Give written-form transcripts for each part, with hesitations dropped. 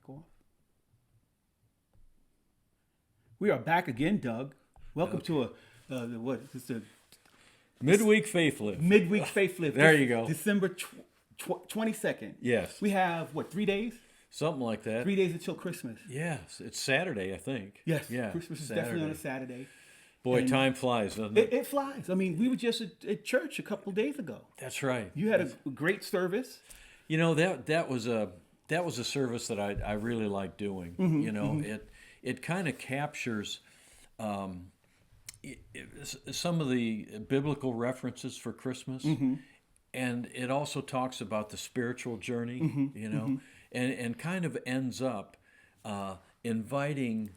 mic off. We are back again, Doug. Welcome to what? It's a Midweek Faith Lift. Midweek Faith Lift. There you go. December 22nd. Yes. We have, 3 days? Something like that. 3 days until Christmas. Yes. It's Saturday, I think. Yes. Yeah. Christmas is Saturday. definitely on a Saturday. Boy, And time flies, doesn't it? It flies. I mean, we were just at church a couple of days ago. That's right. You had a great service. You know, that was a service that I really like doing. You know, it kind of captures some of the biblical references for Christmas, and it also talks about the spiritual journey. You know, and kind of ends up inviting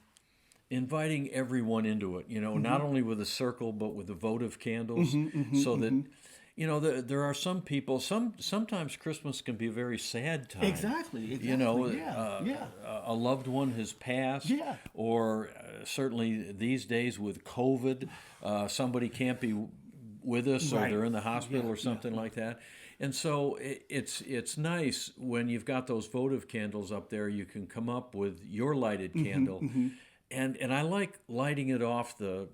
everyone into it. You know, not only with a circle but with the votive candles, so that. You know, there are some people. Sometimes Christmas can be a very sad time. Exactly. You know, Yeah. a loved one has passed. Yeah. Or certainly these days with COVID, somebody can't be with us, or Right. they're in the hospital or something like that. And so it's nice when you've got those votive candles up there. You can come up with your lighted candle. And I like lighting it off the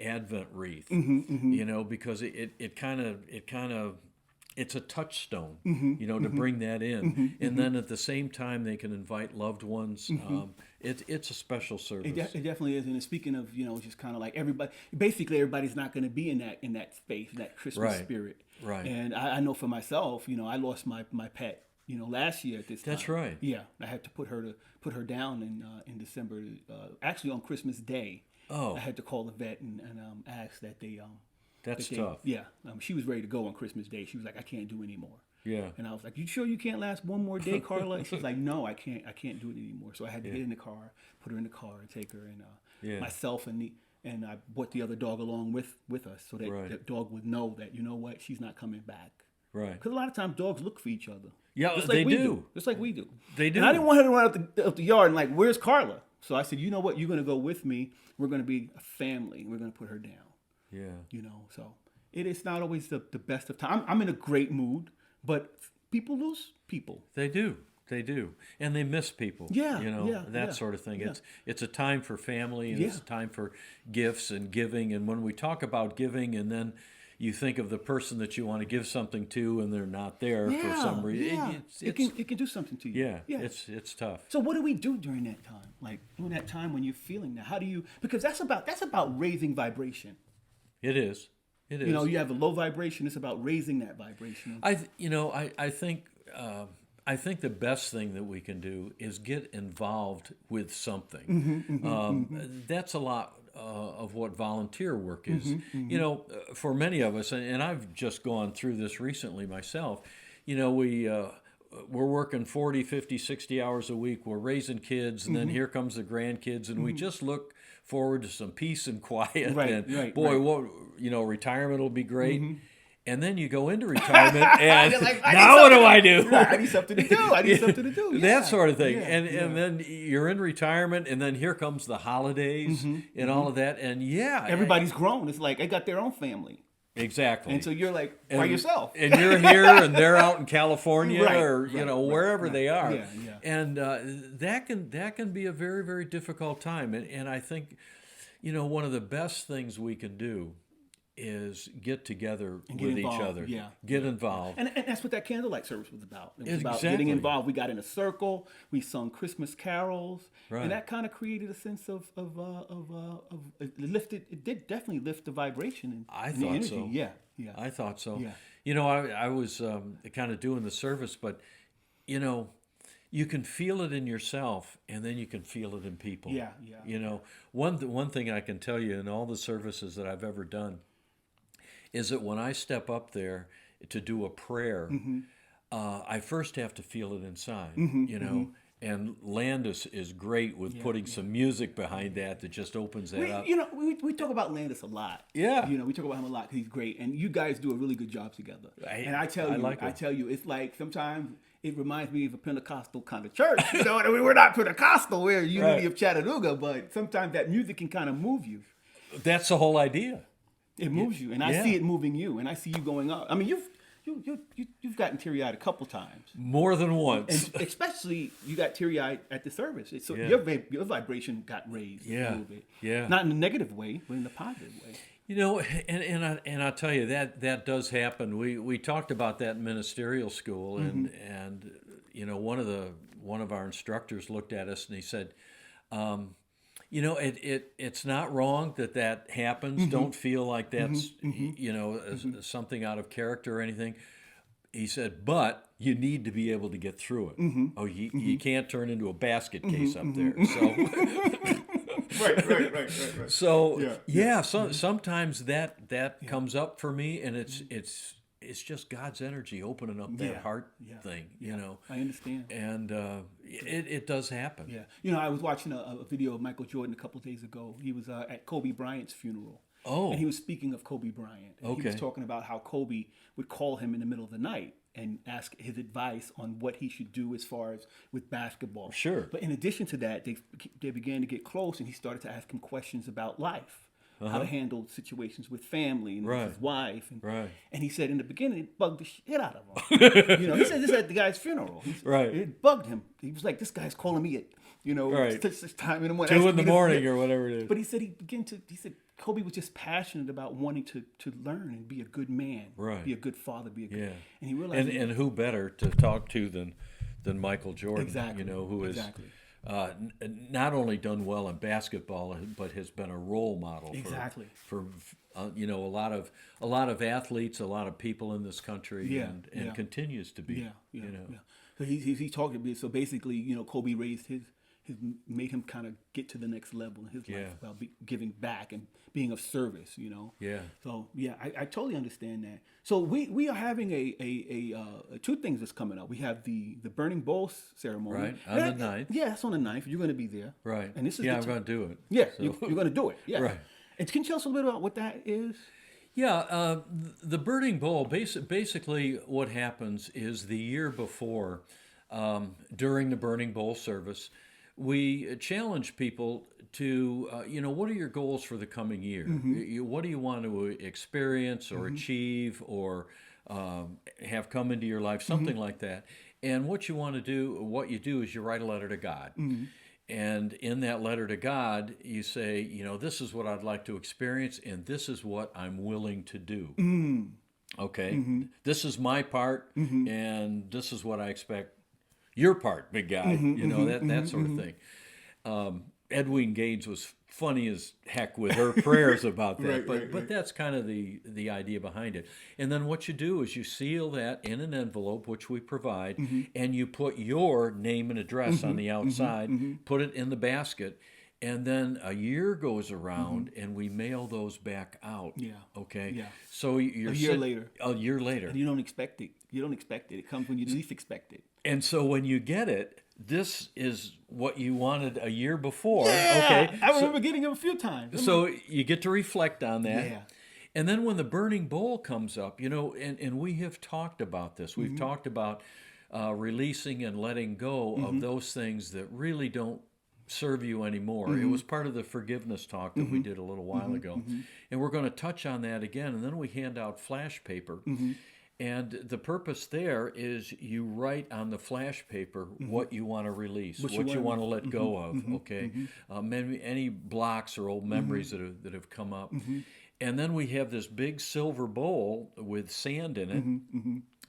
Advent wreath, you know, because it kind of it's a touchstone, you know, to bring that in, and then at the same time they can invite loved ones. It's a special service. It definitely is. And speaking of, you know, just kind of like everybody's not going to be in that space, that Christmas Right. spirit. Right. And I know for myself, you know, I lost my pet, you know, last year at this time. That's right. Yeah, I had to put her down in December. Actually, on Christmas Day. Oh. I had to call the vet and ask that they. That's that they, tough. Yeah, she was ready to go on Christmas Day. She was like, I can't do anymore. Yeah. And I was like, you sure you can't last one more day, Carla? And she's like, no, I can't do it anymore. So I had to get in the car, put her in the car, and take her, and myself and I brought the other dog along with us, so that the dog would know that, you know what, she's not coming back. Right. Because a lot of times dogs look for each other. Yeah, just they like we do. Just like we do. They do. And I didn't want her to run out the yard and like, where's Carla? So I said, you know what, you're going to go with me. We're going to be a family. We're going to put her down. Yeah. You know, so it's not always the best of time. I'm in a great mood, but people lose people. They do. They do. And they miss people. Yeah, You know, yeah, that yeah, sort of thing. yeah. It's a time for family, and it's a time for gifts and giving. And when we talk about giving, and then you think of the person that you want to give something to and they're not there for some reason. It can do something to you. Yeah, it's tough. So what do we do during that time? Like during that time when you're feeling that, how do you, because that's about raising vibration. It is. It is. You know, you have a low vibration. It's about raising that vibration. I think the best thing that we can do is get involved with something. That's a lot of what volunteer work is. You know, for many of us, and I've just gone through this recently myself, you know, we're working 40, 50, 60 hours a week. We're raising kids, and then here comes the grandkids, and we just look forward to some peace and quiet. What, you know, retirement will be great. And then you go into retirement, and like, now what do I do? I need something to do. That sort of thing. Yeah, And then you're in retirement, and then here comes the holidays and all of that. And everybody's grown. It's like they got their own family. Exactly. And so you're like by yourself. And you're here, and they're out in California wherever they are. Yeah. And that can be a very, very difficult time. And I think, you know, one of the best things we can do is get together with each other. Yeah. Get involved. And that's what that candlelight service was about. It was about Exactly. getting involved. We got in a circle. We sung Christmas carols, Right. and that kind of created a sense of it lifted. It did definitely lift the vibration and the thought energy. so. Yeah. I thought so. Yeah. You know, I was kind of doing the service, but, you know, you can feel it in yourself, and then you can feel it in people. Yeah. You know, one thing I can tell you in all the services that I've ever done is that when I step up there to do a prayer, I first have to feel it inside, you know. And Landis is great with putting some music behind that just opens that up. You know, we talk about Landis a lot. Yeah. You know, we talk about him a lot because he's great, and you guys do a really good job together. I tell you, it's like sometimes it reminds me of a Pentecostal kind of church. You know, I mean, we're not Pentecostal, we're Unity of Chattanooga, but sometimes that music can kind of move you. That's the whole idea. It moves you, and I see it moving you, and I see you going up. I mean, you've gotten teary-eyed a couple times. More than once. And especially you got teary-eyed at the service. So your vibration got raised a little bit. Yeah. Not in a negative way, but in a positive way. You know, and I'll tell you that does happen. We talked about that in ministerial school, and you know, one of our instructors looked at us and he said, you know, it's not wrong that happens. Don't feel like that's you know, something out of character or anything. He said, but you need to be able to get through it. Oh, you can't turn into a basket case up there. So. Right. So sometimes that comes up for me, and it's just God's energy opening up that heart thing, you know. I understand. And it does happen. Yeah. You know, I was watching a video of Michael Jordan a couple of days ago. He was at Kobe Bryant's funeral. Oh. And he was speaking of Kobe Bryant. And he was talking about how Kobe would call him in the middle of the night and ask his advice on what he should do as far as with basketball. Sure. But in addition to that, they began to get close, and he started to ask him questions about life, how to handle situations with family and with his wife. And he said in the beginning, it bugged the shit out of him. You know, he said this at the guy's funeral. It bugged him. He was like, this guy's calling me at, you know, this time in the morning. 2 in the morning or whatever it is. But he said Kobe was just passionate about wanting to learn and be a good man, be a good father, be a good, and he realized, and who better to talk to than Michael Jordan, exactly, you know, who is not only done well in basketball, but has been a role model for you know, a lot of athletes, a lot of people in this country, and continues to be. You know. So he talked about, so basically, you know, Kobe raised made him kind of get to the next level in his life about giving back and being of service, you know. Yeah. So I totally understand that. So we are having a two things that's coming up. We have the burning bowl ceremony. Right, on the 9th. Yeah, that's on the 9th. You're going to be there. Right. And this is I'm going to do it. Yeah, so. you're going to do it. Yeah. Right. And can you tell us a little bit about what that is? Yeah, the burning bowl, basically what happens is the year before, during the burning bowl service, we challenge people to, you know, what are your goals for the coming year? What do you want to experience or achieve or have come into your life, something like that. And what you do is you write a letter to God. And in that letter to God, you say, you know, this is what I'd like to experience, and this is what I'm willing to do. Okay? This is my part, and this is what I expect your part, big guy, you know, that sort of thing. Edwin Gaines was funny as heck with her prayers about that, but that's kind of the idea behind it. And then what you do is you seal that in an envelope, which we provide, and you put your name and address on the outside, put it in the basket, and then a year goes around and we mail those back out. Yeah. Okay? Yeah. So you're a year later. A year later. And you don't expect it. It comes when you least expect it. And so when you get it, this is what you wanted a year before. Yeah, okay. I remember getting it a few times. So you get to reflect on that. Yeah. And then when the burning bowl comes up, you know, and we have talked about this. We've talked about releasing and letting go of those things that really don't serve you anymore. It was part of the forgiveness talk that we did a little while ago. And we're going to touch on that again. And then we hand out flash paper. And the purpose there is you write on the flash paper what you want to release, what you want to let go of, okay? Any blocks or old memories that have come up. And then we have this big silver bowl with sand in it,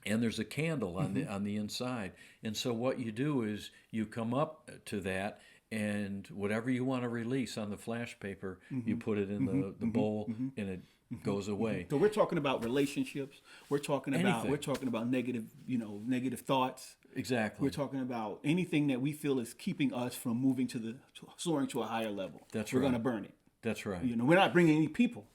and there's a candle on the inside. And so what you do is you come up to that, and whatever you want to release on the flash paper, you put it in the bowl, and it goes away. So we're talking about relationships. We're talking about negative thoughts. Exactly. We're talking about anything that we feel is keeping us from moving soaring to a higher level. That's we're right. going to burn it. That's right. You know, we're not bringing any people.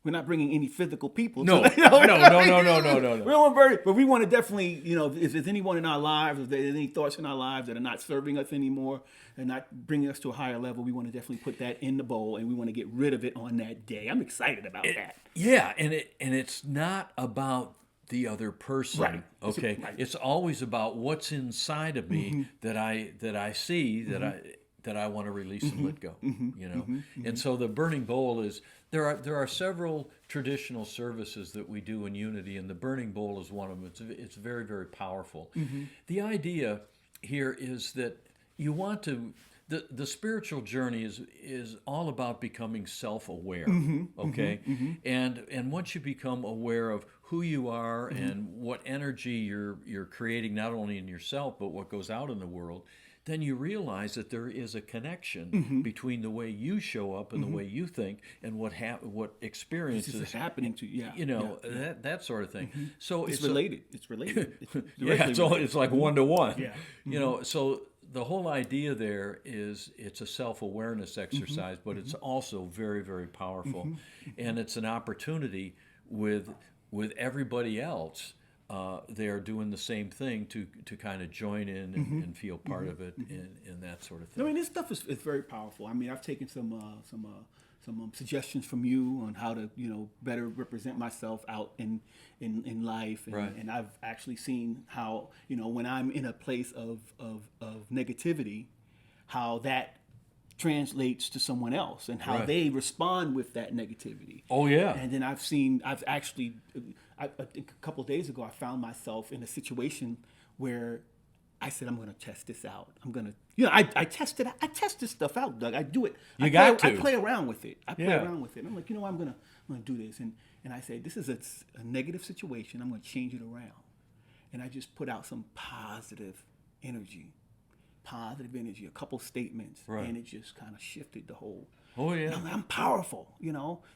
We're not bringing any physical people. No, no. We don't want to burn it, but we want to definitely, you know, if there's anyone in our lives, if there's any thoughts in our lives that are not serving us anymore and not bringing us to a higher level, we want to definitely put that in the bowl, and we want to get rid of it on that day. I'm excited about that. Yeah, and it's not about the other person. Right. Okay. It's always about what's inside of me that I see that I want to release and let go. You know, and so the burning bowl is There are several traditional services that we do in unity, and the burning bowl is one of them. It's very, very powerful. The idea here is that you want to the spiritual journey is all about becoming self-aware. Okay, and once you become aware of who you are and what energy you're creating, not only in yourself but what goes out in the world, then you realize that there is a connection between the way you show up and the way you think and what experiences is happening to you. That sort of thing. So it's related. It's related. It's like one to one. Yeah. So the whole idea there is it's a self-awareness exercise, but it's also very, very powerful, and it's an opportunity with everybody else. They are doing the same thing to kind of join in and feel part of it and that sort of thing. I mean, this stuff is very powerful. I mean, I've taken some suggestions from you on how to better represent myself out in life, and I've actually seen how when I'm in a place of negativity, how that translates to someone else and how they respond with that negativity. Oh yeah. And then I think a couple of days ago I found myself in a situation where I said, I'm going to test this out. I'm going to, I test it. I test this stuff out, Doug. I do it. I play around with it. I'm like, I'm going to do this. And I say, this is a negative situation. I'm going to change it around. And I just put out some positive energy, a couple statements, and it just kind of shifted the whole. Oh yeah, I'm powerful.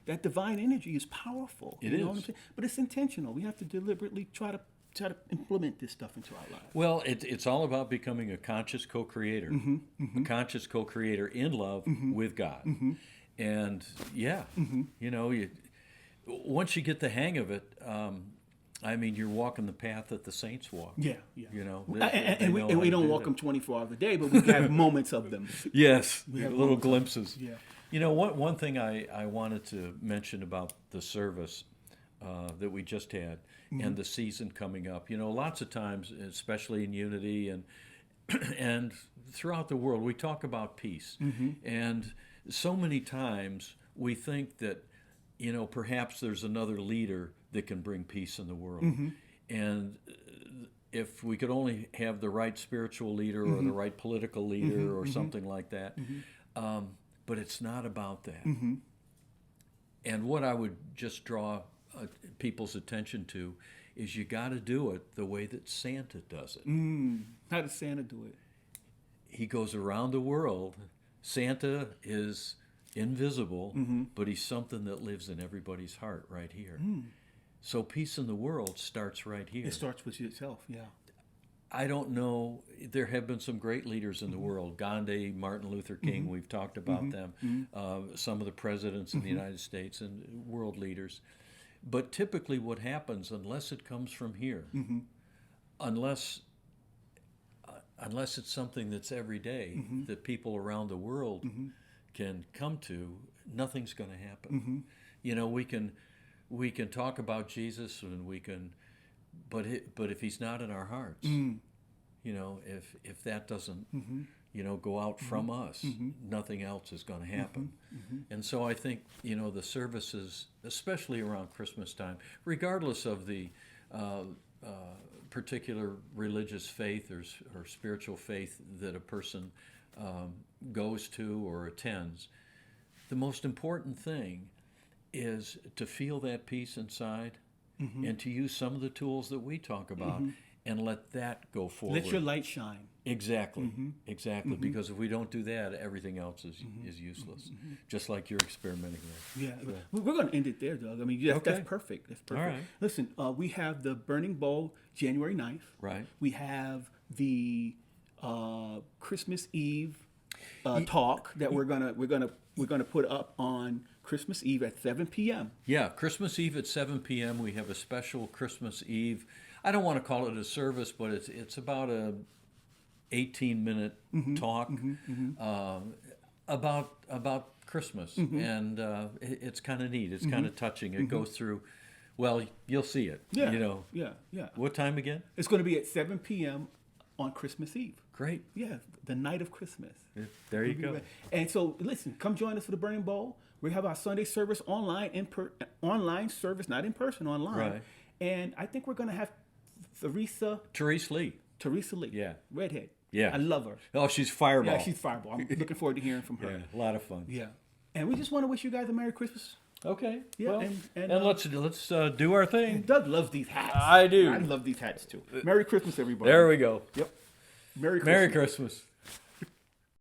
That divine energy is powerful. It is. What I'm saying? But it's intentional. We have to deliberately try to implement this stuff into our lives. Well, it's all about becoming a conscious co-creator, a conscious co-creator in love with God, and once you get the hang of it. I mean, you're walking the path that the saints walk. Yeah. And we don't walk them 24 hours a day, but we have moments of them. Yes, little glimpses. Yeah. One thing I wanted to mention about the service that we just had and the season coming up. Lots of times, especially in Unity and throughout the world, we talk about peace. And so many times we think that, perhaps there's another leader that can bring peace in the world. And if we could only have the right spiritual leader or the right political leader or something like that. But it's not about that. And what I would just draw people's attention to is you got to do it the way that Santa does it. How does Santa do it? He goes around the world. Santa is invisible, but he's something that lives in everybody's heart right here. So peace in the world starts right here. It starts with yourself, yeah. I don't know. There have been some great leaders in the world. Gandhi, Martin Luther King, we've talked about them. Some of the presidents in the United States and world leaders. But typically what happens, unless it comes from here, unless it's something that's every day that people around the world can come to, nothing's going to happen. We can talk about Jesus, and we can, but if he's not in our hearts, if that doesn't, go out from us, nothing else is going to happen. And so I think, the services, especially around Christmas time, regardless of the particular religious faith or spiritual faith that a person goes to or attends, the most important thing is to feel that peace inside and to use some of the tools that we talk about and let that go forward. Let your light shine. Exactly. Because if we don't do that, everything else is useless, just like you're experimenting with. Yeah. We're going to end it there, Doug. I mean, that's perfect. That's perfect. All right. Listen, we have the Burning Bowl January 9th. Right. We have the Christmas Eve talk that we're gonna put up on Christmas Eve at 7 p.m. Yeah, Christmas Eve at 7 p.m. We have a special Christmas Eve. I don't want to call it a service, but it's about a 18-minute talk about Christmas, and it's kind of neat. It's kind of touching. It goes through. Well, you'll see it. Yeah. What time again? It's going to be at 7 p.m. on Christmas Eve. Great. Yeah, the night of Christmas. There you go. And so, listen, come join us for the Burning Bowl. We have our Sunday service online, online service, not in person, online. Right. And I think we're going to have Therese Lee. Yeah. Redhead. Yeah. I love her. Oh, she's fireball. Yeah, she's fireball. I'm looking forward to hearing from her. Yeah, a lot of fun. Yeah. And we just want to wish you guys a Merry Christmas. Okay. Yeah. Well, and let's do our thing. Doug loves these hats. I do. I love these hats too. Merry Christmas, everybody. There we go. Yep. Merry Christmas. Merry Christmas.